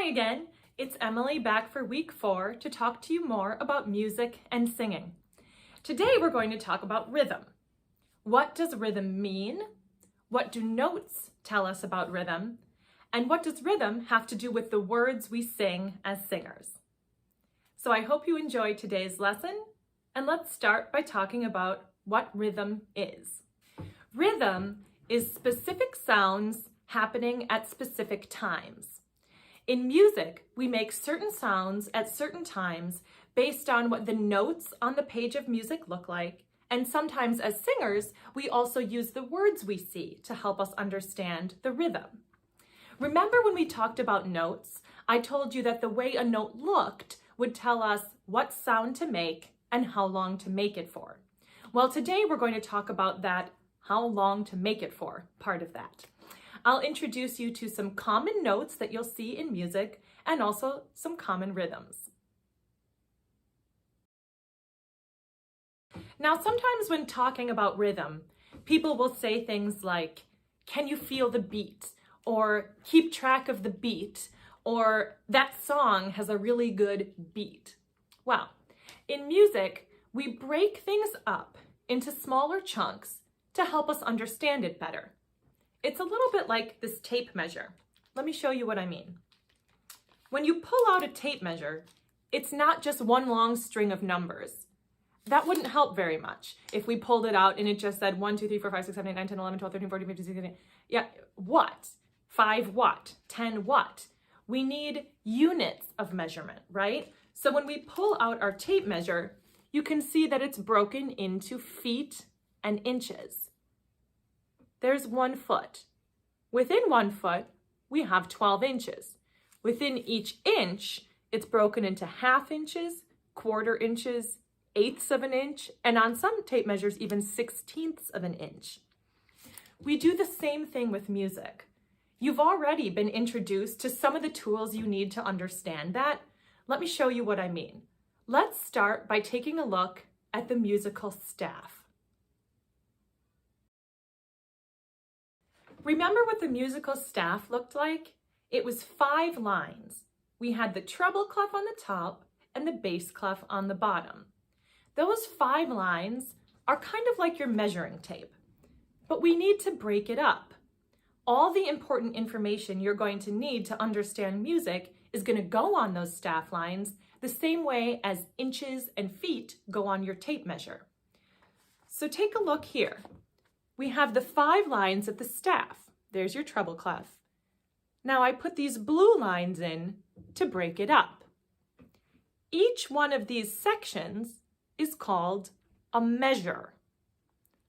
Hi again, it's Emily back for week 4 to talk to you more about music and singing. Today we're going to talk about rhythm. What does rhythm mean? What do notes tell us about rhythm? And what does rhythm have to do with the words we sing as singers? So I hope you enjoyed today's lesson, and let's start by talking about what rhythm is. Rhythm is specific sounds happening at specific times. In music, we make certain sounds at certain times based on what the notes on the page of music look like, and sometimes as singers, we also use the words we see to help us understand the rhythm. Remember when we talked about notes, I told you that the way a note looked would tell us what sound to make and how long to make it for. Well, today we're going to talk about that how long to make it for part of that. I'll introduce you to some common notes that you'll see in music and also some common rhythms. Now, sometimes when talking about rhythm, people will say things like, "Can you feel the beat?" or "keep track of the beat," or "that song has a really good beat." Well, in music, we break things up into smaller chunks to help us understand it better. It's a little bit like this tape measure. Let me show you what I mean. When you pull out a tape measure, it's not just one long string of numbers. That wouldn't help very much if we pulled it out and it just said 1, 2, 3, 4, 5, 6, 7, 8, 9, 10, 11, 12, 13, 14, 15, 16, 17. Yeah, what? 5 what? 10 what? We need units of measurement, right? So when we pull out our tape measure, you can see that it's broken into feet and inches. There's 1 foot. Within 1 foot, we have 12 inches. Within each inch, it's broken into half inches, quarter inches, eighths of an inch, and on some tape measures, even 1/16ths of an inch. We do the same thing with music. You've already been introduced to some of the tools you need to understand that. Let me show you what I mean. Let's start by taking a look at the musical staff. Remember what the musical staff looked like? It was 5 lines. We had the treble clef on the top and the bass clef on the bottom. Those 5 lines are kind of like your measuring tape, but we need to break it up. All the important information you're going to need to understand music is going to go on those staff lines the same way as inches and feet go on your tape measure. So take a look here. We have the 5 lines of the staff. There's your treble clef. Now I put these blue lines in to break it up. Each one of these sections is called a measure.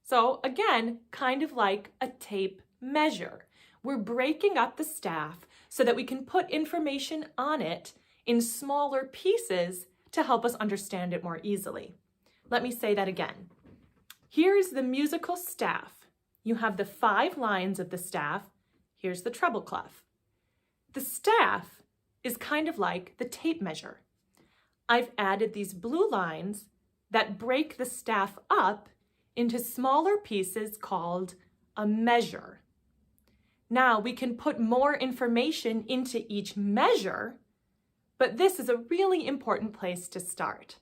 So again, kind of like a tape measure. We're breaking up the staff so that we can put information on it in smaller pieces to help us understand it more easily. Let me say that again. Here's the musical staff. You have the 5 lines of the staff. Here's the treble clef. The staff is kind of like the tape measure. I've added these blue lines that break the staff up into smaller pieces called a measure. Now we can put more information into each measure, but this is a really important place to start.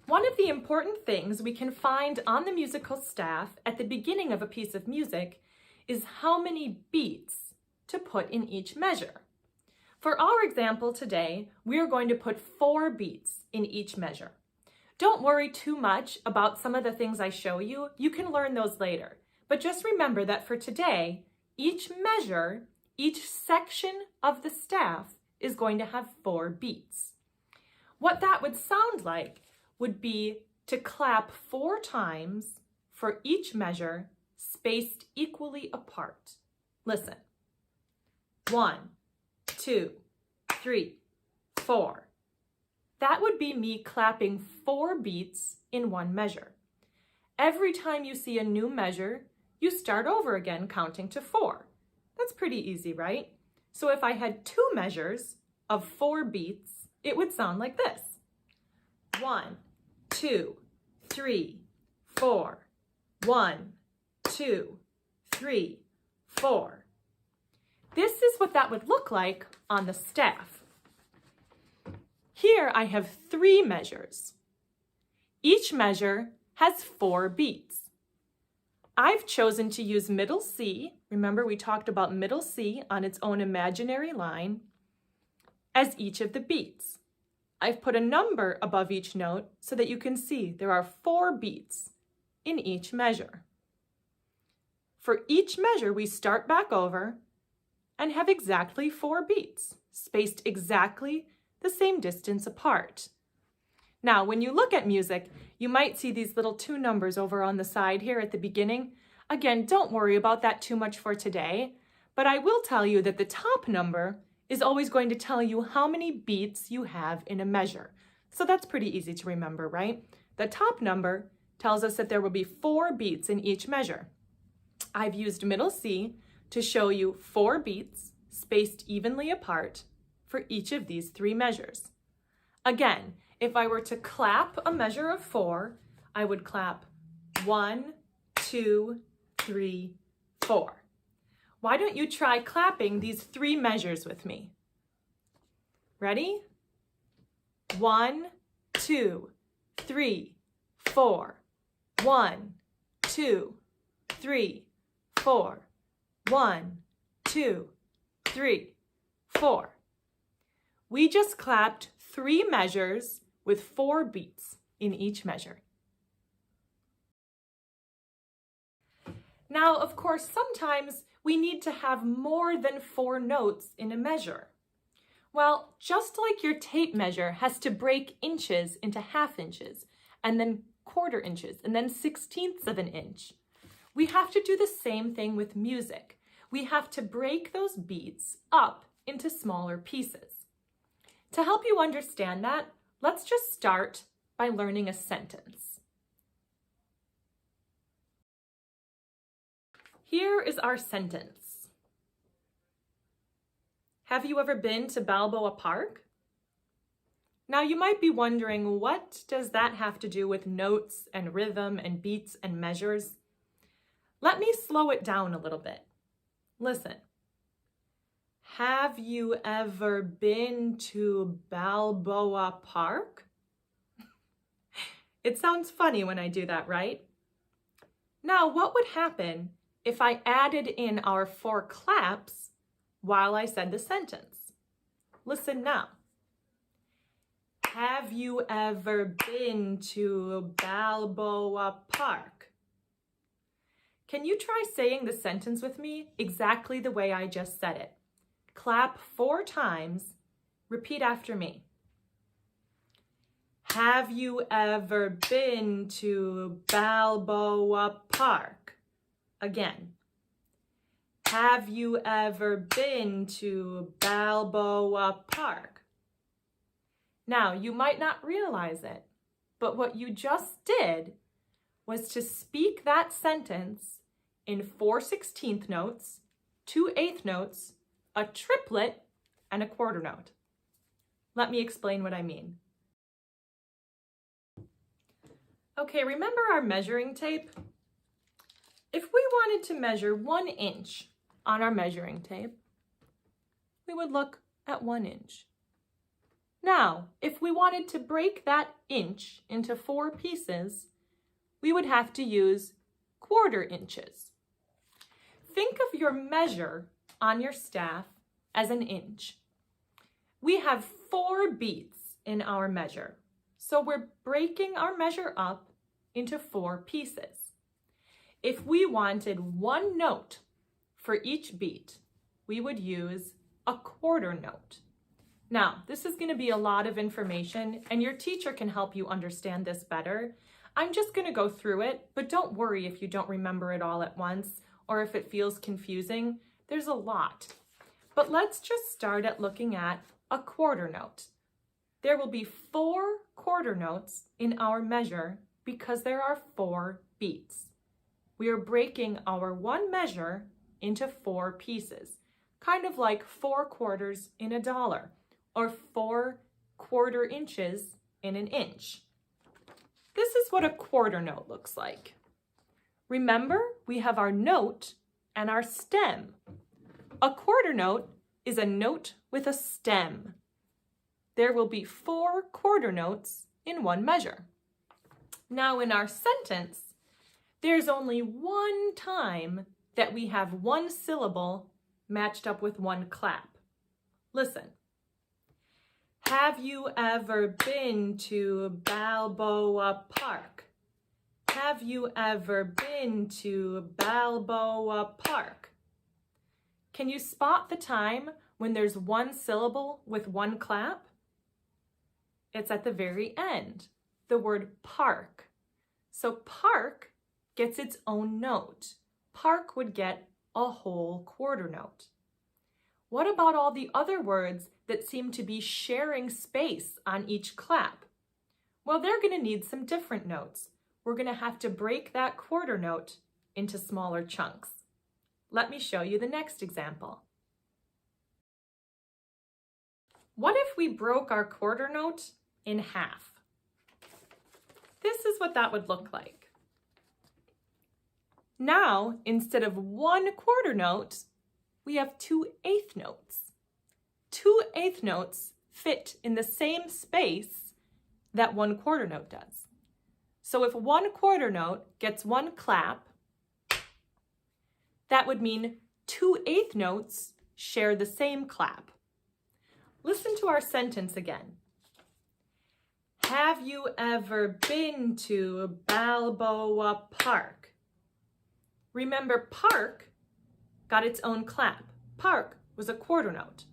One of the important things we can find on the musical staff at the beginning of a piece of music is how many beats to put in each measure. For our example today, we are going to put 4 beats in each measure. Don't worry too much about some of the things I show you. You can learn those later. But just remember that for today, each measure, each section of the staff is going to have 4 beats. What that would sound like would be to clap 4 times for each measure spaced equally apart. Listen. 1, 2, 3, 4. That would be me clapping 4 beats in one measure. Every time you see a new measure, you start over again counting to 4. That's pretty easy, right? So if I had 2 measures of 4 beats, it would sound like this. 1, 2, 3, 4. 1, 2, 3, 4. This is what that would look like on the staff. Here I have 3 measures. Each measure has 4 beats. I've chosen to use middle C, remember we talked about middle C on its own imaginary line, as each of the beats. I've put a number above each note so that you can see there are 4 beats in each measure. For each measure, we start back over and have exactly 4 beats, spaced exactly the same distance apart. Now, when you look at music, you might see these little 2 numbers over on the side here at the beginning. Again, don't worry about that too much for today, but I will tell you that the top number is always going to tell you how many beats you have in a measure. So that's pretty easy to remember, right? The top number tells us that there will be 4 beats in each measure. I've used middle C to show you 4 beats spaced evenly apart for each of these 3 measures. Again, if I were to clap a measure of 4, I would clap 1, 2, 3, 4. Why don't you try clapping these 3 measures with me? Ready? 1, 2, 3, 4. 1, 2, 3, 4. 1, 2, 3, 4. We just clapped 3 measures with 4 beats in each measure. Now, of course, sometimes we need to have more than 4 notes in a measure. Well, just like your tape measure has to break inches into half inches, and then quarter inches, and then 1/16ths of an inch, we have to do the same thing with music. We have to break those beats up into smaller pieces. To help you understand that, let's just start by learning a sentence. Here is our sentence. Have you ever been to Balboa Park? Now you might be wondering, what does that have to do with notes and rhythm and beats and measures? Let me slow it down a little bit. Listen. Have you ever been to Balboa Park? It sounds funny when I do that, right? Now, what would happen if I added in our 4 claps while I said the sentence? Listen now. Have you ever been to Balboa Park? Can you try saying the sentence with me exactly the way I just said it? Clap 4 times. Repeat after me. Have you ever been to Balboa Park? Again. Have you ever been to Balboa Park? Now, you might not realize it, but what you just did was to speak that sentence in 4 16th notes, 2 8th notes, a triplet, and a quarter note. Let me explain what I mean. Okay, remember our measuring tape? If we wanted to measure 1 inch on our measuring tape, we would look at 1 inch. Now, if we wanted to break that inch into 4 pieces, we would have to use quarter inches. Think of your measure on your staff as an inch. We have 4 beats in our measure, so we're breaking our measure up into 4 pieces. If we wanted 1 note for each beat, we would use a quarter note. Now, this is going to be a lot of information, and your teacher can help you understand this better. I'm just going to go through it, but don't worry if you don't remember it all at once or if it feels confusing. There's a lot. But let's just start at looking at a quarter note. There will be 4 quarter notes in our measure because there are 4 beats. We are breaking our 1 measure into 4 pieces, kind of like 4 quarters in a dollar or 4 quarter inches in an inch. This is what a quarter note looks like. Remember, we have our note and our stem. A quarter note is a note with a stem. There will be 4 quarter notes in one measure. Now in our sentence, there's only one time that we have one syllable matched up with one clap. Listen. Have you ever been to Balboa Park? Have you ever been to Balboa Park? Can you spot the time when there's one syllable with one clap? It's at the very end, the word park. So park gets its own note. Park would get a whole quarter note. What about all the other words that seem to be sharing space on each clap? Well, they're going to need some different notes. We're going to have to break that quarter note into smaller chunks. Let me show you the next example. What if we broke our quarter note in half? This is what that would look like. Now, instead of one quarter note, we have 2 eighth notes. 2 eighth notes fit in the same space that one quarter note does. So if one quarter note gets one clap, that would mean 2 eighth notes share the same clap. Listen to our sentence again. Have you ever been to Balboa Park? Remember, park got its own clap. Park was a quarter note.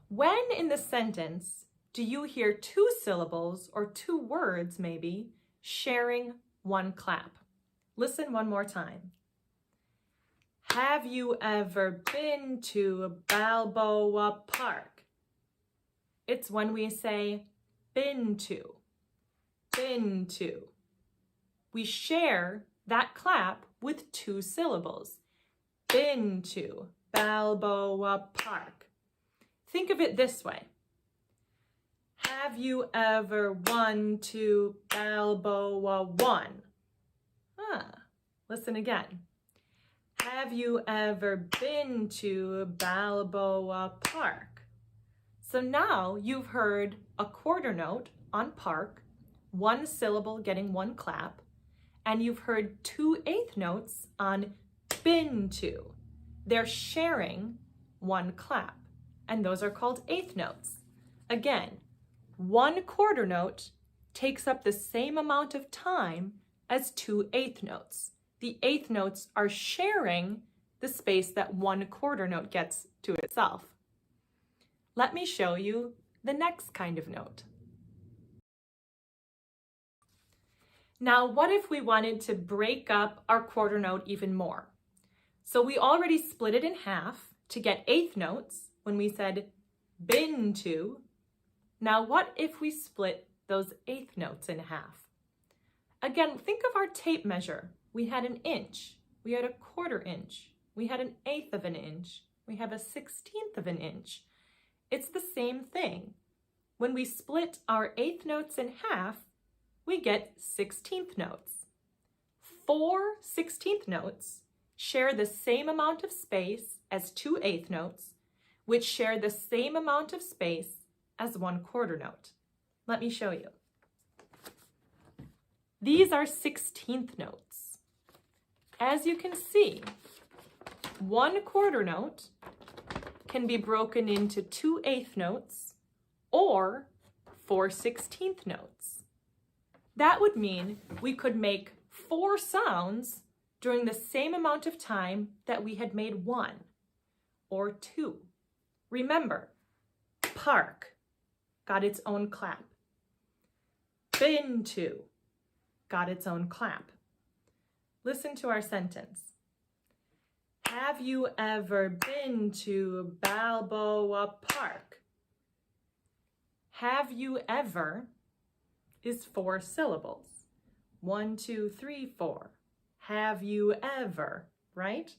When in the sentence do you hear 2 syllables or 2 words maybe sharing one clap? Listen one more time. Have you ever been to Balboa Park? It's when we say been to, been to. We share that clap with 2 syllables. Been to Balboa Park. Think of it this way. Have you ever won to Balboa 1? Listen again. Have you ever been to Balboa Park? So now you've heard a quarter note on park, 1 syllable getting 1 clap, and you've heard 2 eighth notes on been to. They're sharing 1 clap, and those are called eighth notes. Again, 1 quarter note takes up the same amount of time as 2 eighth notes. The eighth notes are sharing the space that 1 quarter note gets to itself. Let me show you the next kind of note. Now, what if we wanted to break up our quarter note even more? So we already split it in half to get eighth notes when we said been to. Now, what if we split those eighth notes in half? Again, think of our tape measure. We had an inch, we had a quarter inch, we had an eighth of an inch, we have a 16th of an inch. It's the same thing. When we split our eighth notes in half, we get 16th notes. 4 16th notes share the same amount of space as 2 eighth notes, which share the same amount of space as 1 quarter note. Let me show you. These are 16th notes. As you can see, 1 quarter note can be broken into 2 eighth notes or 4 16th notes. That would mean we could make 4 sounds during the same amount of time that we had made 1 or 2. Remember, park got its own clap. Been to got its own clap. Listen to our sentence. Have you ever been to Balboa Park? Have you ever is 4 syllables. 1, 2, 3, 4. Have you ever, right?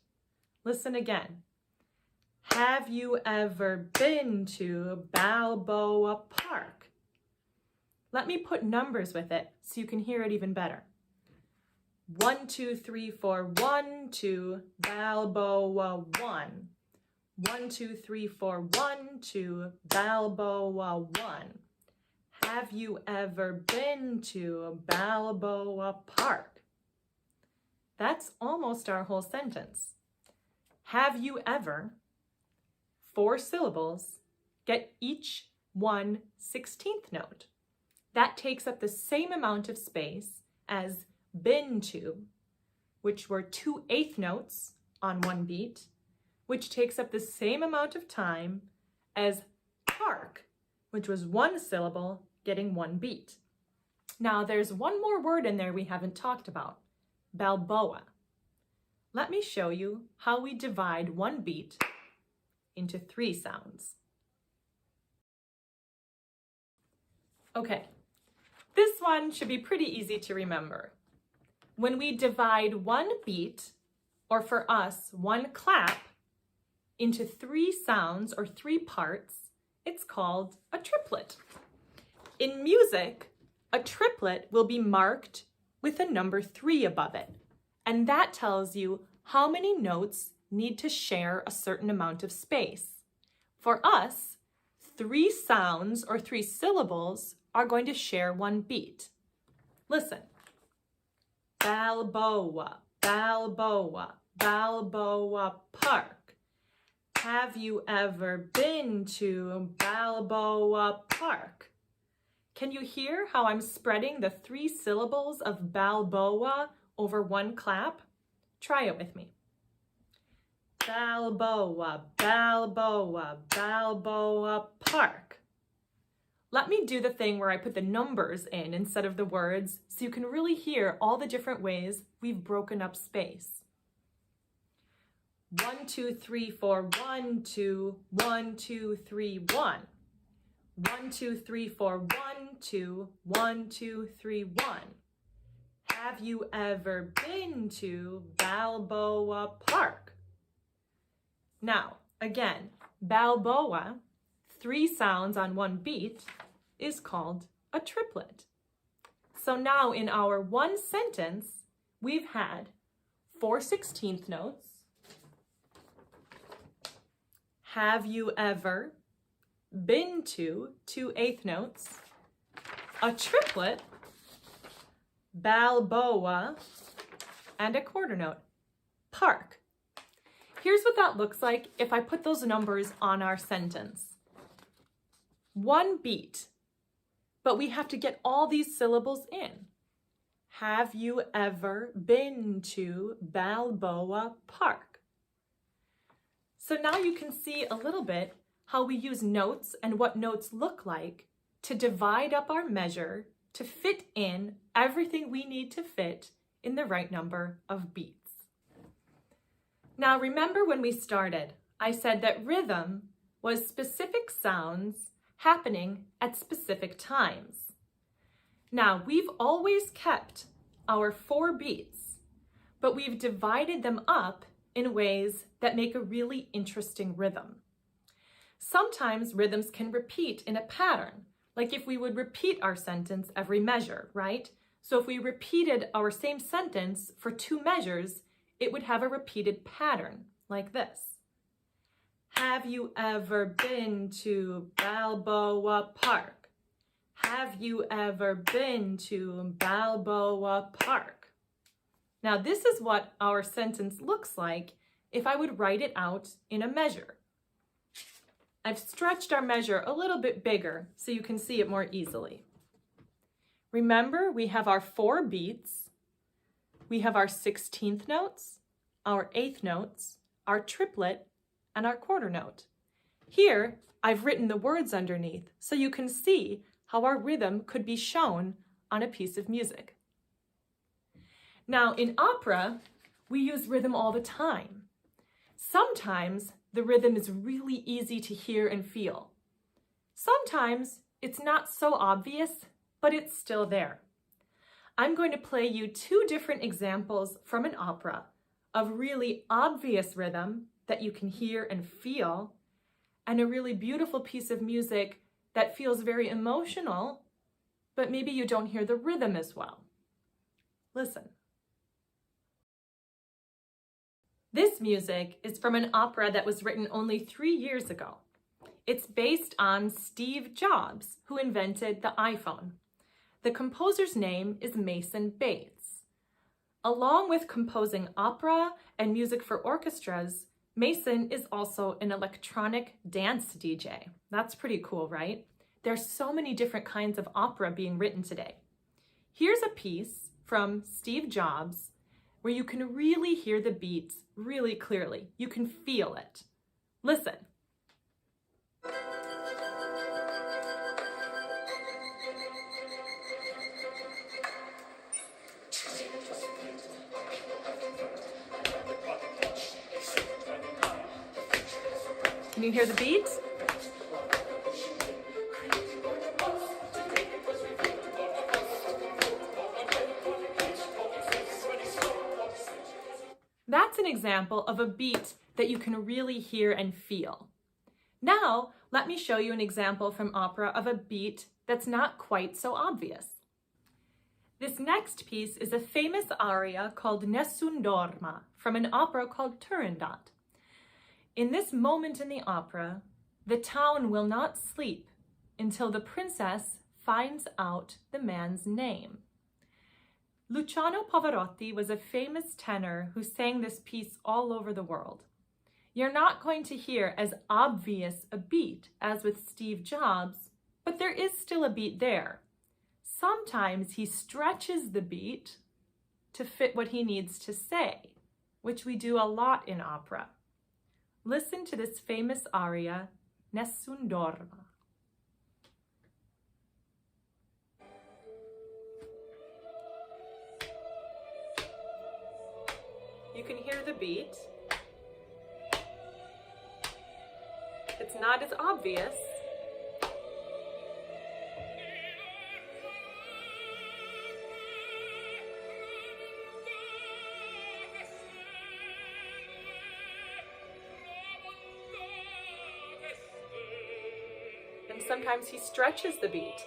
Listen again. Have you ever been to Balboa Park? Let me put numbers with it so you can hear it even better. 1, 2, 3, 4, 1, 2, Balboa 1. 1, 2, 3, 4, 1, 2, Balboa 1. Have you ever been to Balboa Park? That's almost our whole sentence. Have you ever, 4 syllables, get each one 16th note. That takes up the same amount of space as been to, which were 2 eighth notes on one beat, which takes up the same amount of time as park, which was 1 syllable getting 1 beat. Now there's one more word in there we haven't talked about, Balboa. Let me show you how we divide 1 beat into 3 sounds. Okay, this one should be pretty easy to remember. When we divide 1 beat, or for us, 1 clap, into 3 sounds or 3 parts, it's called a triplet. In music, a triplet will be marked with a number 3 above it, and that tells you how many notes need to share a certain amount of space. For us, 3 sounds or 3 syllables are going to share 1 beat. Listen. Balboa, Balboa, Balboa Park. Have you ever been to Balboa Park? Can you hear how I'm spreading the 3 syllables of Balboa over 1 clap? Try it with me. Balboa, Balboa, Balboa Park. Let me do the thing where I put the numbers in instead of the words so you can really hear all the different ways we've broken up space. 1, 2, 3, 4, 1, 2, 1, 2, 3, 1. 1, 2, 3, 4, 1, 2, 1, 2, 3, 1. Have you ever been to Balboa Park? Now, again, Balboa, 3 sounds on 1 beat, is called a triplet. So now in our 1 sentence, we've had 4 16th notes. Have you ever been to 2 eighth notes, a triplet, Balboa, and a quarter note, park. Here's what that looks like if I put those numbers on our sentence. 1 beat, but we have to get all these syllables in. Have you ever been to Balboa Park? So now you can see a little bit how we use notes and what notes look like to divide up our measure to fit in everything we need to fit in the right number of beats. Now remember when we started, I said that rhythm was specific sounds happening at specific times. Now we've always kept our 4 beats, but we've divided them up in ways that make a really interesting rhythm. Sometimes rhythms can repeat in a pattern, like if we would repeat our sentence every measure, right? So if we repeated our same sentence for 2 measures, it would have a repeated pattern like this. Have you ever been to Balboa Park? Have you ever been to Balboa Park? Now this is what our sentence looks like if I would write it out in a measure. I've stretched our measure a little bit bigger so you can see it more easily. Remember, we have our 4 beats, we have our 16th notes, our 8th notes, our triplet, and our quarter note. Here, I've written the words underneath so you can see how our rhythm could be shown on a piece of music. Now, in opera, we use rhythm all the time. Sometimes the rhythm is really easy to hear and feel. Sometimes it's not so obvious, but it's still there. I'm going to play you 2 different examples from an opera of really obvious rhythm that you can hear and feel, and a really beautiful piece of music that feels very emotional, but maybe you don't hear the rhythm as well. Listen. This music is from an opera that was written only 3 years ago. It's based on Steve Jobs, who invented the iPhone. The composer's name is Mason Bates. Along with composing opera and music for orchestras, Mason is also an electronic dance DJ. That's pretty cool, right? There's so many different kinds of opera being written today. Here's a piece from Steve Jobs where you can really hear the beats really clearly. You can feel it. Listen. Can you hear the beat? That's an example of a beat that you can really hear and feel. Now, let me show you an example from opera of a beat that's not quite so obvious. This next piece is a famous aria called Nessun Dorma from an opera called Turandot. In this moment in the opera, the town will not sleep until the princess finds out the man's name. Luciano Pavarotti was a famous tenor who sang this piece all over the world. You're not going to hear as obvious a beat as with Steve Jobs, but there is still a beat there. Sometimes he stretches the beat to fit what he needs to say, which we do a lot in opera. Listen to this famous aria, Nessun Dorma. You can hear the beat. It's not as obvious. And sometimes he stretches the beat.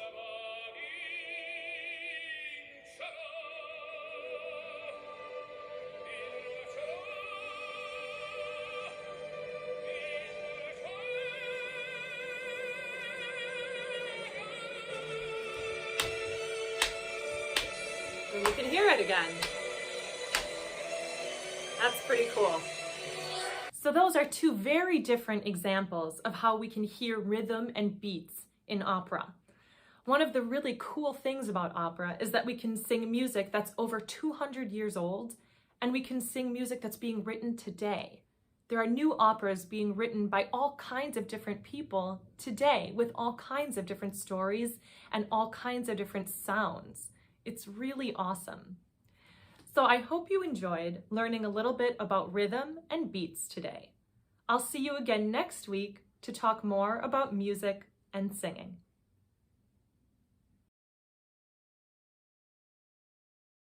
And you can hear it again. That's pretty cool. So those are two very different examples of how we can hear rhythm and beats in opera. One of the really cool things about opera is that we can sing music that's over 200 years old, and we can sing music that's being written today. There are new operas being written by all kinds of different people today with all kinds of different stories and all kinds of different sounds. It's really awesome. So I hope you enjoyed learning a little bit about rhythm and beats today. I'll see you again next week to talk more about music and singing.